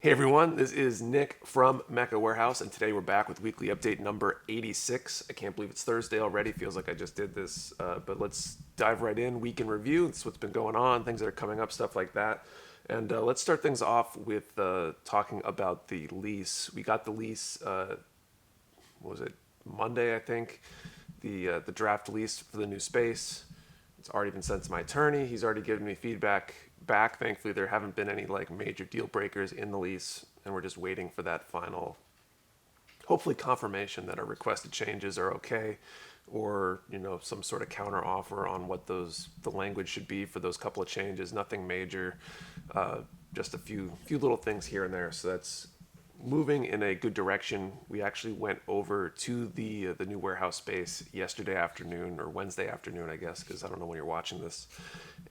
Hey everyone, this is Nick from Mecha Warehouse, and today we're back with weekly update number 86. I can't believe it's Thursday already. Feels like I just did this, but let's dive right in. Week in review. That's what's been going on, things that are coming up, stuff like that. And let's start things off with talking about the lease. We got the lease. What was it? Monday, I think. The draft lease for the new space. It's already been sent to my attorney. He's already given me feedback back. Thankfully, there haven't been any like major deal breakers in the lease, and we're just waiting for that final, hopefully, confirmation that our requested changes are okay, or some sort of counter offer on what the language should be for those couple of changes. Nothing major, just a few little things here and there. So that's moving in a good direction. We actually went over to the new warehouse space yesterday afternoon, or Wednesday afternoon, I guess, because I don't know when you're watching this,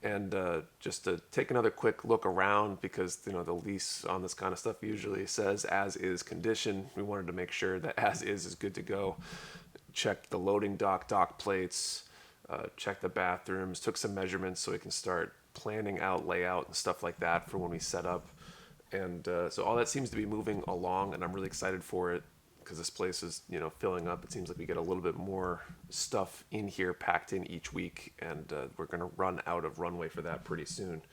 and just to take another quick look around, because the lease on this kind of stuff usually says as is condition. We wanted to make sure that as is good to go. Checked the loading dock plates, checked the bathrooms, took some measurements so we can start planning out layout and stuff like that for when we set up. And so all that seems to be moving along, and I'm really excited for it because this place is, filling up. It seems like we get a little bit more stuff in here packed in each week, and we're going to run out of runway for that pretty soon.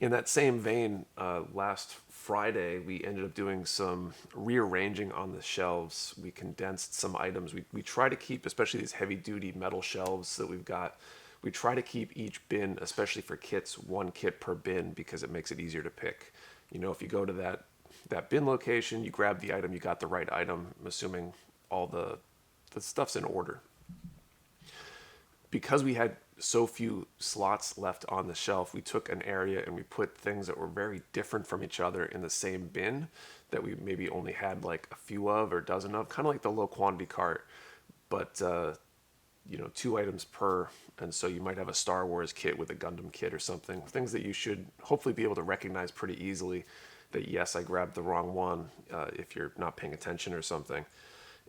In that same vein, last Friday, we ended up doing some rearranging on the shelves. We condensed some items. We try to keep, especially these heavy-duty metal shelves that we've got, we try to keep each bin, especially for kits, one kit per bin because it makes it easier to pick. If you go to that bin location, you grab the item, you got the right item, assuming all the stuff's in order. Because we had so few slots left on the shelf, we took an area and we put things that were very different from each other in the same bin that we maybe only had like a few of or a dozen of, kind of like the low quantity cart, but two items per. And so you might have a Star Wars kit with a Gundam kit or something, things that you should hopefully be able to recognize pretty easily that, yes, I grabbed the wrong one, if you're not paying attention or something.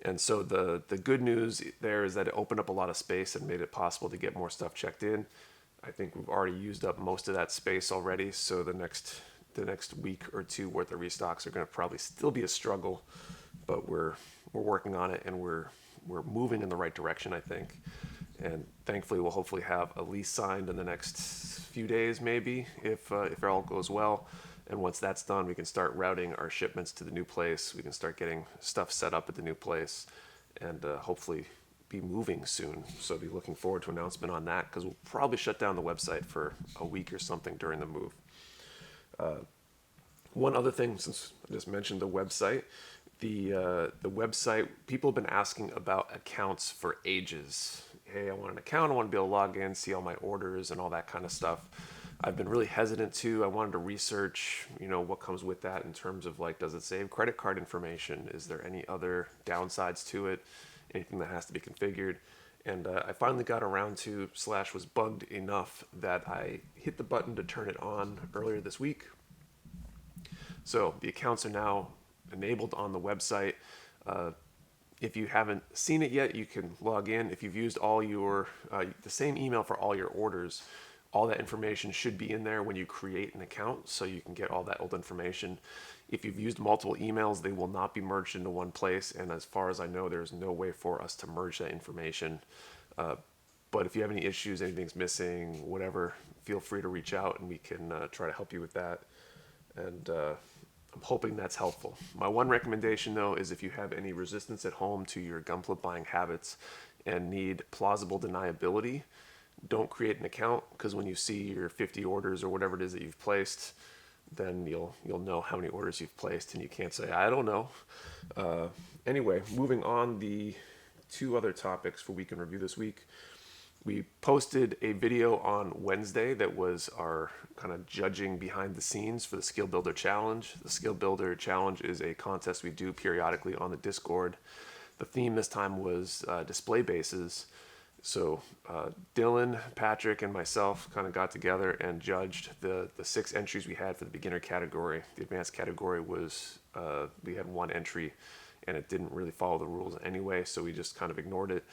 And so the good news there is that it opened up a lot of space and made it possible to get more stuff checked in. I think we've already used up most of that space already, so the next week or two worth of restocks are going to probably still be a struggle, but we're working on it, and we're moving in the right direction, I think. And thankfully, we'll hopefully have a lease signed in the next few days, maybe, if it all goes well. And once that's done, we can start routing our shipments to the new place. We can start getting stuff set up at the new place, and hopefully be moving soon. So I'll be looking forward to an announcement on that, because we'll probably shut down the website for a week or something during the move. One other thing, since I just mentioned the website, the website, people have been asking about accounts for ages. Hey, I want an account. I want to be able to log in, see all my orders and all that kind of stuff. I've been really hesitant to. I wanted to research, what comes with that in terms of like, does it save credit card information? Is there any other downsides to it? Anything that has to be configured? And I finally got around to / was bugged enough that I hit the button to turn it on earlier this week. So the accounts are now enabled on the website. If you haven't seen it yet, you can log in. If you've used all your the same email for all your orders, all that information should be in there when you create an account, so you can get all that old information. If you've used multiple emails, they will not be merged into one place, and as far as I know, there's no way for us to merge that information. But if you have any issues, anything's missing, whatever, feel free to reach out, and we can try to help you with that. And I'm hoping that's helpful. My one recommendation, though, is if you have any resistance at home to your gunpla buying habits and need plausible deniability, don't create an account, because when you see your 50 orders or whatever it is that you've placed, then you'll know how many orders you've placed, and you can't say, I don't know. Anyway, moving on, the two other topics for Week in Review this week. We posted a video on Wednesday that was our kind of judging behind the scenes for the Skill Builder Challenge. The Skill Builder Challenge is a contest we do periodically on the Discord. The theme this time was display bases. So Dylan, Patrick, and myself kind of got together and judged the 6 entries we had for the beginner category. The advanced category was, we had 1 entry, and it didn't really follow the rules anyway, so we just kind of ignored it.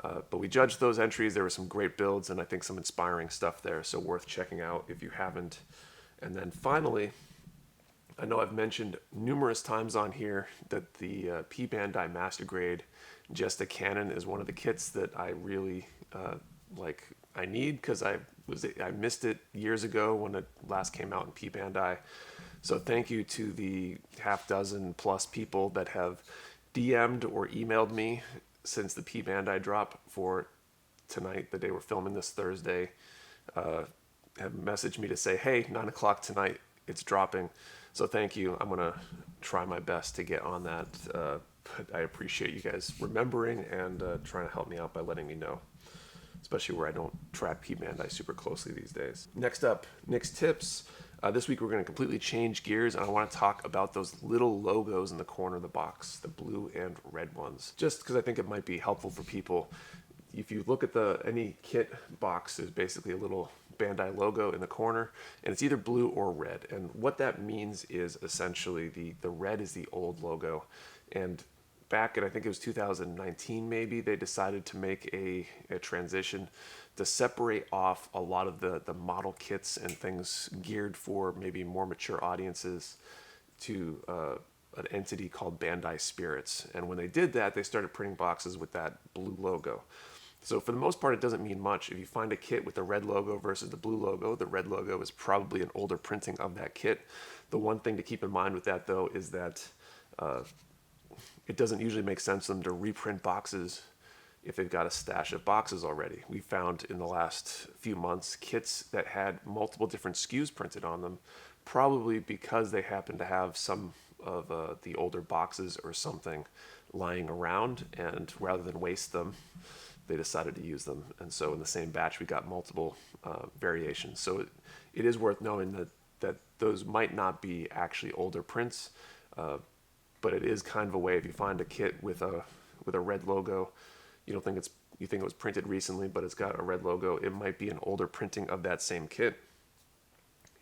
But we judged those entries. There were some great builds and I think some inspiring stuff there, so worth checking out if you haven't. And then finally, I know I've mentioned numerous times on here that the Pband Master Grade Jesta Cannon is one of the kits that I really I need, because I missed it years ago when it last came out in Pband. So thank you to the half dozen plus people that have DM'd or emailed me since the Pband drop for tonight, the day we're filming this Thursday, have messaged me to say, hey, 9 o'clock tonight, it's dropping. So thank you. I'm going to try my best to get on that. But I appreciate you guys remembering and trying to help me out by letting me know, especially where I don't track Pband super closely these days. Next up, Nick's Tips. This week we're going to completely change gears, and I want to talk about those little logos in the corner of the box, the blue and red ones, just because I think it might be helpful for people. If you look at any kit box, there's basically a little Bandai logo in the corner, and it's either blue or red. And what that means is essentially the red is the old logo. And back in, I think it was 2019 maybe, they decided to make a transition to separate off a lot of the model kits and things geared for maybe more mature audiences to an entity called Bandai Spirits. And when they did that, they started printing boxes with that blue logo. So for the most part, it doesn't mean much. If you find a kit with the red logo versus the blue logo, the red logo is probably an older printing of that kit. The one thing to keep in mind with that, though, is that it doesn't usually make sense for them to reprint boxes if they've got a stash of boxes already. We found in the last few months kits that had multiple different SKUs printed on them, probably because they happen to have some of the older boxes or something lying around, and rather than waste them, they decided to use them. And so in the same batch, we got multiple variations. So it is worth knowing that those might not be actually older prints, but it is kind of a way, if you find a kit with a red logo, you think it was printed recently, but it's got a red logo, it might be an older printing of that same kit.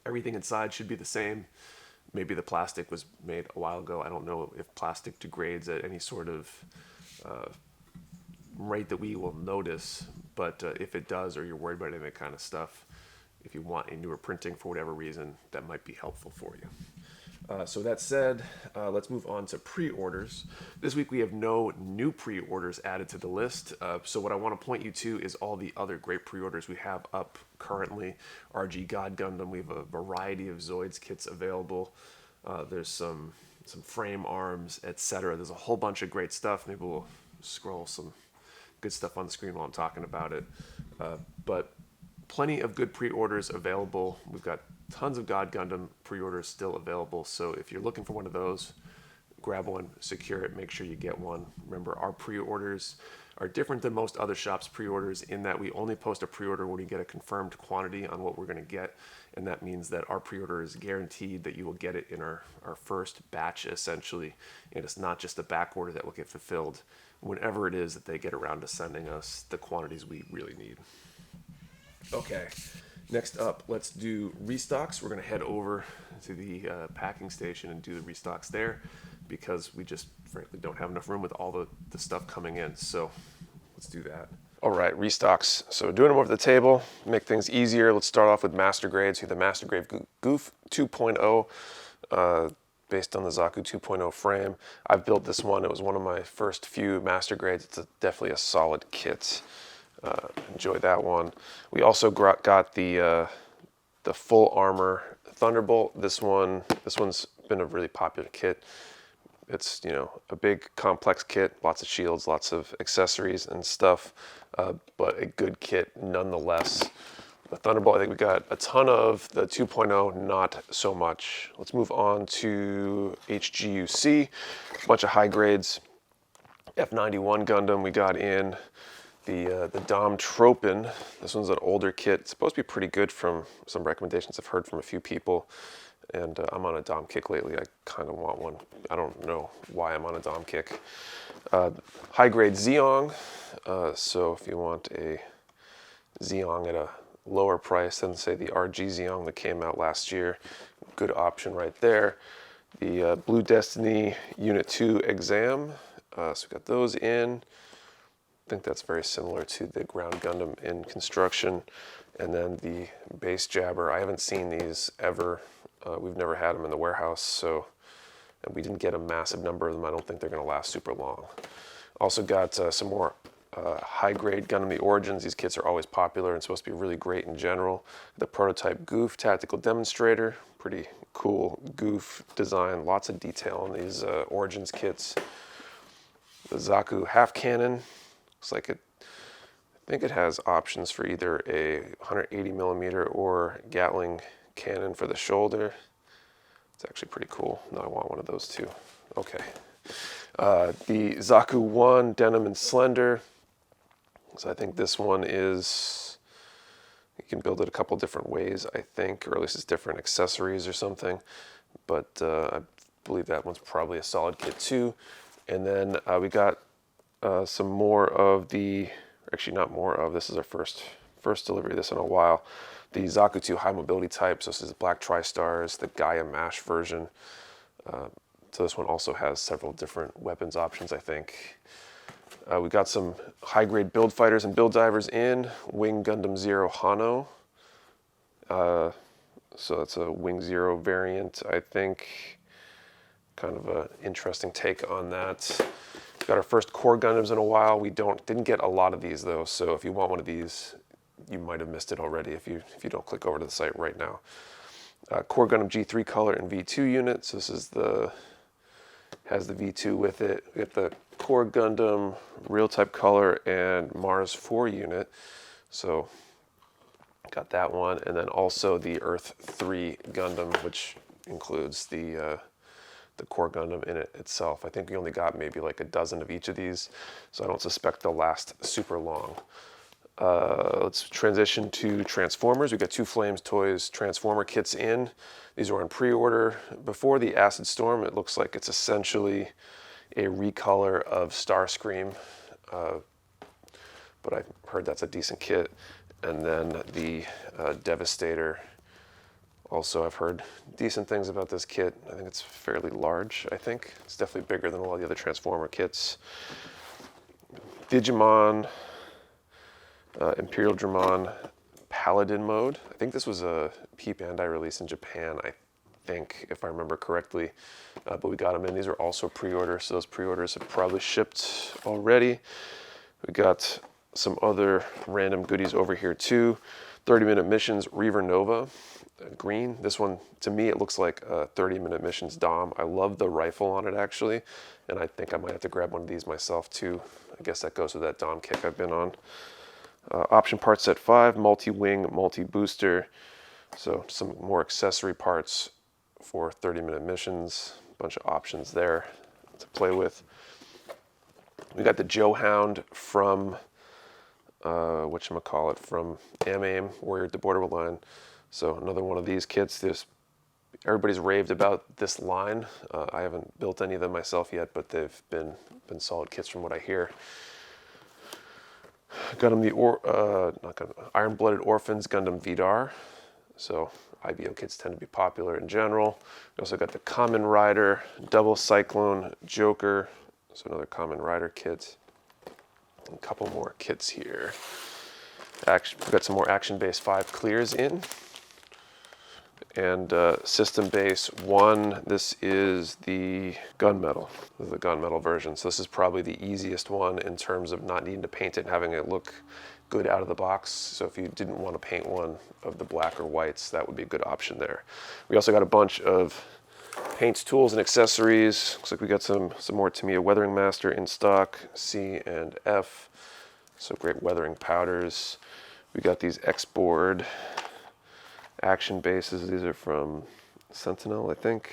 Everything inside should be the same. Maybe the plastic was made a while ago. I don't know if plastic degrades at any sort of rate that we will notice, but if it does, or you're worried about any of that kind of stuff, if you want a newer printing for whatever reason, that might be helpful for you. So that said, let's move on to pre-orders. This week we have no new pre-orders added to the list. So what I want to point you to is all the other great pre-orders we have up currently. RG God Gundam, we have a variety of Zoids kits available. There's some frame arms, etc. There's a whole bunch of great stuff. Maybe we'll scroll some good stuff on the screen while I'm talking about it. But plenty of good pre-orders available. We've got tons of God Gundam pre-orders still available. So if you're looking for one of those, grab one, secure it, make sure you get one. Remember, our pre-orders are different than most other shops' pre-orders in that we only post a pre-order when we get a confirmed quantity on what we're going to get. And that means that our pre-order is guaranteed that you will get it in our first batch, essentially. And it's not just a back order that will get fulfilled whenever it is that they get around to sending us the quantities we really need. Okay, next up, let's do restocks. We're going to head over to the packing station and do the restocks there, because we just frankly don't have enough room with all the stuff coming in. So let's do that. All right, restocks. So doing them over the table, make things easier. Let's start off with Master Grades. So the Master Grade Goof 2.0. Based on the Zaku 2.0 frame. I've built this one. It was one of my first few Master Grades. It's definitely a solid kit. Enjoy that one. We also got the full armor Thunderbolt. This one's been a really popular kit. It's a big complex kit, lots of shields, lots of accessories and stuff, but a good kit nonetheless. The Thunderbolt, I think we got a ton of. The 2.0, not so much. Let's move on to HGUC, a bunch of high grades. F91 Gundam we got in. The Dom Tropin, this one's an older kit. It's supposed to be pretty good from some recommendations I've heard from a few people. And I'm on a Dom kick lately. I kind of want one. I don't know why I'm on a Dom kick. High grade Zeong. So if you want a Zeong at a lower price than, say, the RG Zeong that came out last year, good option right there. The Blue Destiny Unit 2 Exam. So we got those in. I think that's very similar to the Ground Gundam in construction. And then the Base Jabber. I haven't seen these ever We've never had them in the warehouse, so, and we didn't get a massive number of them. I don't think they're going to last super long. Also got some more high-grade Gundam the Origins. These kits are always popular and supposed to be really great in general. The prototype Goof Tactical Demonstrator, pretty cool Goof design, lots of detail on these Origins kits. The Zaku half cannon, looks like it, I think it has options for either a 180 millimeter or Gatling cannon for the shoulder. It's actually pretty cool. No, I want one of those too. Okay. The Zaku 1 Denim and Slender. So I think this one is, you can build it a couple different ways, I think, or at least it's different accessories or something. But I believe that one's probably a solid kit too. And then we got some more of the, actually not more of, this is our first delivery of this in a while. The Zaku 2 high mobility type, so this is the Black Tri-Stars, the Gaia MASH version. So this one also has several different weapons options, I think. We got some high-grade build fighters and build divers in. Wing Gundam Zero Hano. So that's a Wing Zero variant, I think. Kind of an interesting take on that. Got our first core Gundams in a while. We didn't get a lot of these though, so if you want one of these, you might have missed it already if you don't click over to the site right now. Core Gundam G3 color and V2 unit. So this is has the V2 with it. We got the Core Gundam real type color and Mars 4 unit. So got that one, and then also the Earth 3 Gundam, which includes the Core Gundam in it itself. I think we only got maybe like a dozen of each of these, so I don't suspect they'll last super long. Let's transition to Transformers. We got 2 Flames Toys Transformer kits in. These are on pre-order. Before the Acid Storm, it looks like it's essentially a recolor of Starscream, but I've heard that's a decent kit. And then the Devastator. Also, I've heard decent things about this kit. I think it's fairly large, I think. It's definitely bigger than a lot of the other Transformer kits. Digimon, Imperial Dramon Paladin mode. I think this was a Pband release in Japan, I think, if I remember correctly. But we got them in. These are also pre-orders, so those pre-orders have probably shipped already. We got some other random goodies over here too. 30-minute missions, Reaver Nova. Green. This one, to me, it looks like a 30-minute missions Dom. I love the rifle on it, actually, and I think I might have to grab one of these myself, too. I guess that goes with that Dom kick I've been on. Option part set 5, multi-wing, multi-booster. So some more accessory parts for 30-minute missions. A bunch of options there to play with. We got the Joe Hound from, whatchamacallit, from AIM, Warrior at the Border Line. So another one of these kits. Everybody's raved about this line. I haven't built any of them myself yet, but they've been solid kits from what I hear. Gundam Iron-Blooded Orphans Gundam Vidar. So IBO kits tend to be popular in general. We also got the Kamen Rider, Double Cyclone, Joker. So another Kamen Rider kit. And a couple more kits here. We've got some more action-based 5 clears in. And system base 1, this is the gunmetal. This is the gunmetal version. So this is probably the easiest one in terms of not needing to paint it and having it look good out of the box. So if you didn't want to paint one of the black or whites, that would be a good option there. We also got a bunch of paints, tools, and accessories. Looks like we got some more Tamiya Weathering Master in stock, C and F. So great weathering powders. We got these X-Board action bases. These are from Sentinel, I think.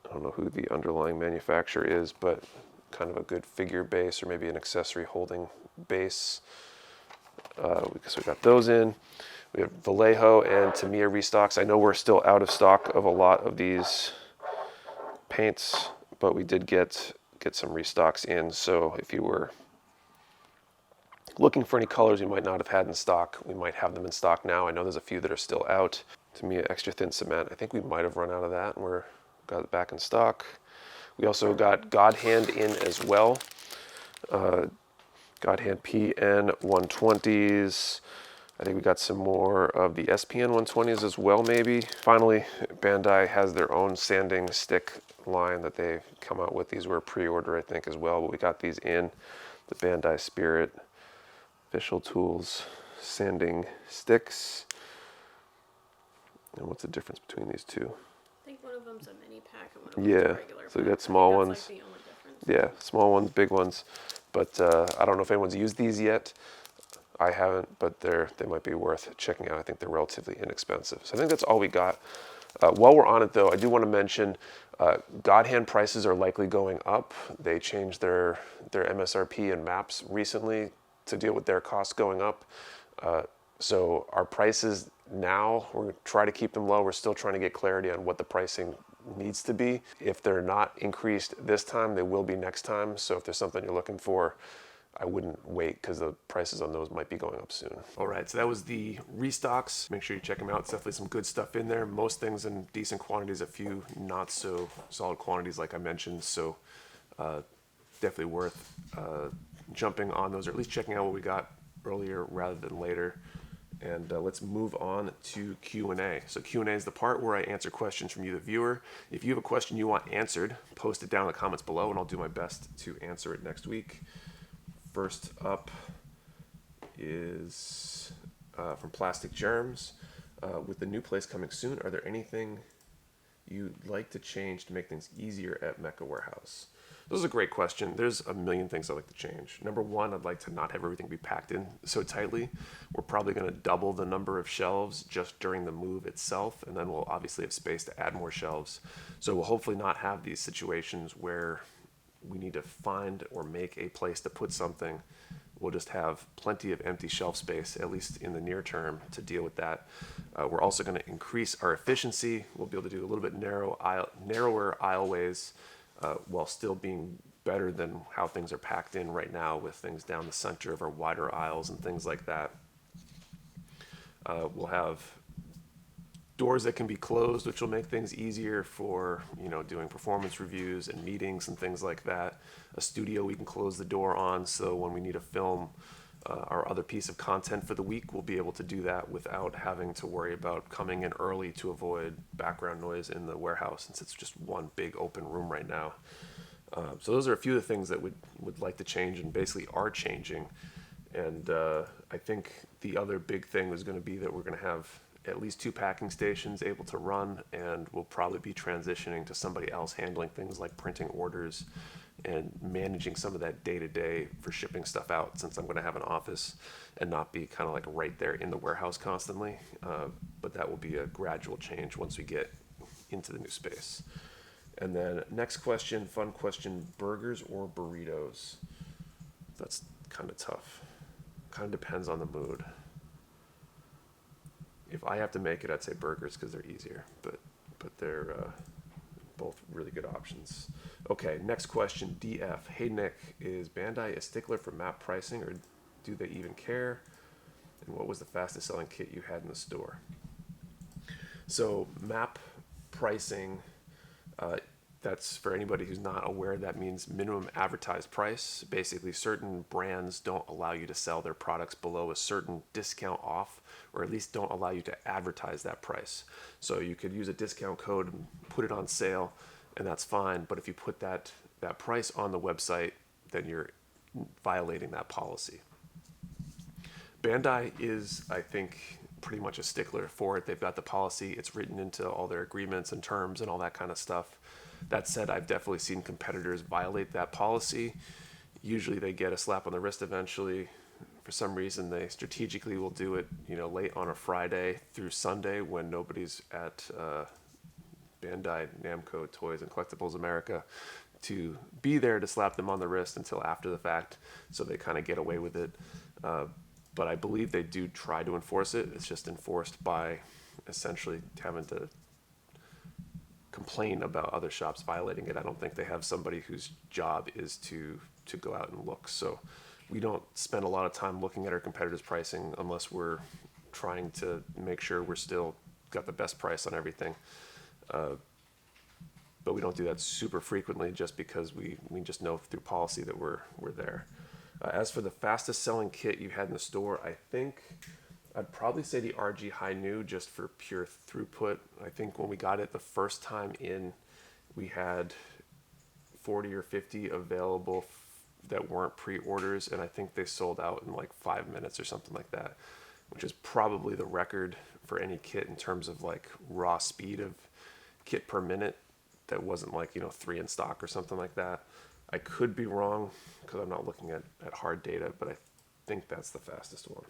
I don't know who the underlying manufacturer is, but kind of a good figure base or maybe an accessory holding base. So we got those in. We have Vallejo and Tamiya restocks. I know we're still out of stock of a lot of these paints, but we did get some restocks in. So if you were looking for any colors you might not have had in stock, we might have them in stock now. I know there's a few that are still out. Tamiya extra thin cement. I think we might have run out of that and got it back in stock. We also got God Hand in as well. God Hand PN 120s. I think we got some more of the SPN 120s as well, maybe. Finally, Bandai has their own sanding stick line that they've come out with. These were pre-order, I think, as well, but we got these in the Bandai Spirit Official Tools sanding sticks. And what's the difference between these two? I think one of them's a mini pack and one of them's a regular pack. So we got small ones. That's like the only difference. Yeah, small ones, big ones. But I don't know if anyone's used these yet. I haven't, but they might be worth checking out. I think they're relatively inexpensive. So I think that's all we got. While we're on it, though, I do want to mention God Hand prices are likely going up. They changed their MSRP and maps recently to deal with their costs going up. So our prices now, we're going to try to keep them low. We're still trying to get clarity on what the pricing needs to be. If they're not increased this time, they will be next time. So if there's something you're looking for, I wouldn't wait because the prices on those might be going up soon. All right, so that was the Restocks. Make sure you check them out. It's definitely some good stuff in there. Most things in decent quantities, a few not so solid quantities like I mentioned. So definitely worth jumping on those, or at least checking out what we got earlier rather than later. And let's move on to Q&A. So Q&A is the part where I answer questions from you, the viewer. If you have a question you want answered, post it down in the comments below, and I'll do my best to answer it next week. First up is from Plastic Germs. With the new place coming soon, are there anything you'd like to change to make things easier at Mecha Warehouse? This is a great question. There's a million things I'd like to change. Number one, I'd like to not have everything be packed in so tightly. We're probably going to double the number of shelves just during the move itself, and then we'll obviously have space to add more shelves. So we'll hopefully not have these situations where we need to find or make a place to put something. We'll just have plenty of empty shelf space, at least in the near term, to deal with that. We're also going to increase our efficiency. We'll be able to do a little bit narrower aisleways while still being better than how things are packed in right now, with things down the center of our wider aisles and things like that. We'll have doors that can be closed, which will make things easier for, doing performance reviews and meetings and things like that. A studio we can close the door on, so when we need to film our other piece of content for the week, we'll be able to do that without having to worry about coming in early to avoid background noise in the warehouse, since it's just one big open room right now. So those are a few of the things that would like to change and basically are changing. And I think the other big thing is going to be that we're going to have at least 2 packing stations able to run, and we'll probably be transitioning to somebody else handling things like printing orders and managing some of that day-to-day for shipping stuff out, since I'm going to have an office and not be kind of like right there in the warehouse constantly. But that will be a gradual change once we get into the new space. And then next question, fun question, burgers or burritos? That's kind of tough. Kind of depends on the mood. If I have to make it, I'd say burgers because they're easier, but they're both really good options. Okay, next question, DF. Hey Nick, is Bandai a stickler for map pricing, or do they even care? And what was the fastest selling kit you had in the store? So map pricing, that's for anybody who's not aware, that means minimum advertised price. Basically, certain brands don't allow you to sell their products below a certain discount off, or at least don't allow you to advertise that price. So you could use a discount code and put it on sale, and that's fine. But if you put that price on the website, then you're violating that policy. Bandai is, I think, pretty much a stickler for it. They've got the policy. It's written into all their agreements and terms and all that kind of stuff. That said, I've definitely seen competitors violate that policy. Usually they get a slap on the wrist eventually. For some reason, they strategically will do it, late on a Friday through Sunday when nobody's at Bandai, Namco, Toys, and Collectibles America to be there to slap them on the wrist until after the fact. So they kind of get away with it. But I believe they do try to enforce it. It's just enforced by essentially having to complain about other shops violating it. I don't think they have somebody whose job is to go out and look. So we don't spend a lot of time looking at our competitors' pricing unless we're trying to make sure we're still got the best price on everything. But we don't do that super frequently, just because we just know through policy that we're there. As for the fastest selling kit you had in the store, I think I'd probably say the RG High New just for pure throughput. I think when we got it the first time in, we had 40 or 50 available that weren't pre-orders, and I think they sold out in like 5 minutes or something like that, which is probably the record for any kit in terms of like raw speed of kit per minute. That wasn't like, 3 in stock or something like that. I could be wrong because I'm not looking at hard data, but I think that's the fastest one.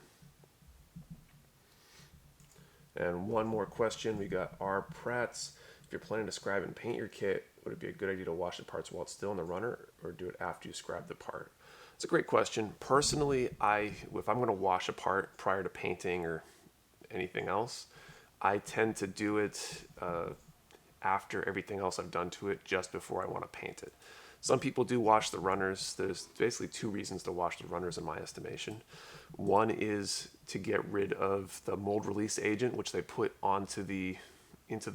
And one more question, we got R. Prats. If you're planning to scribe and paint your kit, would it be a good idea to wash the parts while it's still in the runner, or do it after you scribe the part? It's a great question. Personally, if I'm going to wash a part prior to painting or anything else, I tend to do it after everything else I've done to it, just before I want to paint it. Some people do wash the runners. There's basically 2 reasons to wash the runners in my estimation. One is to get rid of the mold release agent, which they put into the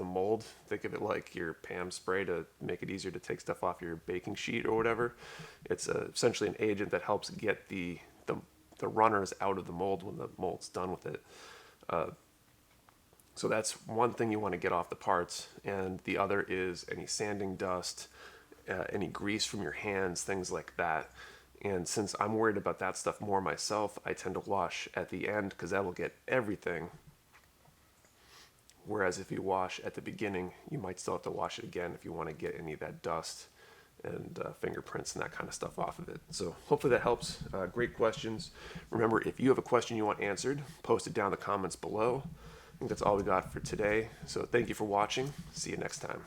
mold. Think of it like your PAM spray to make it easier to take stuff off your baking sheet or whatever. It's essentially an agent that helps get the runners out of the mold when the mold's done with it. So that's one thing you want to get off the parts, and the other is any sanding dust, any grease from your hands, things like that. And since I'm worried about that stuff more myself, I tend to wash at the end because that will get everything. Whereas if you wash at the beginning, you might still have to wash it again if you want to get any of that dust and fingerprints and that kind of stuff off of it. So hopefully that helps. Great questions. Remember, if you have a question you want answered, post it down in the comments below. I think that's all we got for today. So thank you for watching. See you next time.